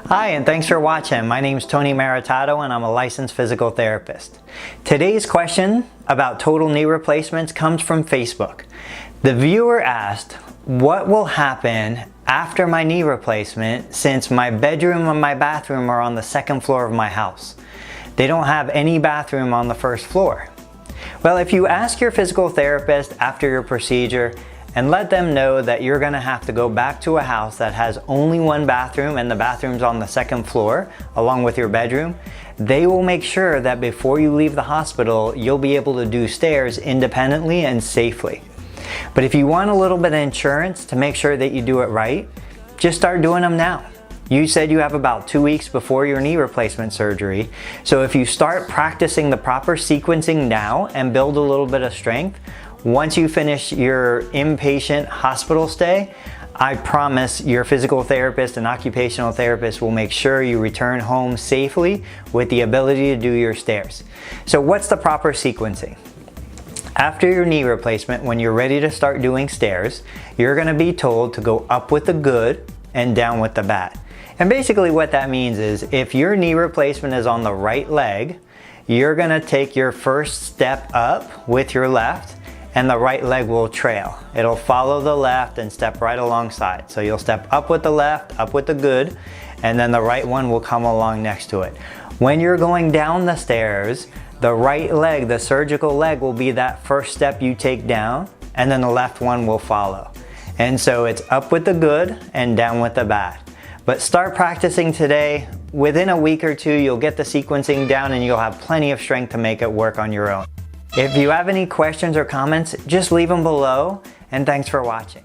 Hi, and thanks for watching. My name is Tony Maritato and I'm a licensed physical therapist. Today's question about total knee replacements comes from Facebook. The viewer asked, what will happen after my knee replacement since my bedroom and my bathroom are on the second floor of my house? They don't have any bathroom on the first floor. Well, if you ask your physical therapist after your procedure and let them know that you're gonna have to go back to a house that has only one bathroom and the bathroom's on the second floor along with your bedroom, they will make sure that before you leave the hospital, you'll be able to do stairs independently and safely. But if you want a little bit of insurance to make sure that you do it right, just start doing them now. You said you have about 2 weeks before your knee replacement surgery, so if you start practicing the proper sequencing now and build a little bit of strength, once you finish your inpatient hospital stay, I promise your physical therapist and occupational therapist will make sure you return home safely with the ability to do your stairs. So what's the proper sequencing? After your knee replacement, when you're ready to start doing stairs, you're gonna be told to go up with the good and down with the bad. And basically what that means is if your knee replacement is on the right leg, you're gonna take your first step up with your left and the right leg will trail. It'll follow the left and step right alongside. So you'll step up with the left, up with the good, and then the right one will come along next to it. When you're going down the stairs, the right leg, the surgical leg, will be that first step you take down, and then the left one will follow. And so it's up with the good and down with the bad. But start practicing today. Within a week or two, you'll get the sequencing down and you'll have plenty of strength to make it work on your own. If you have any questions or comments, just leave them below, and thanks for watching.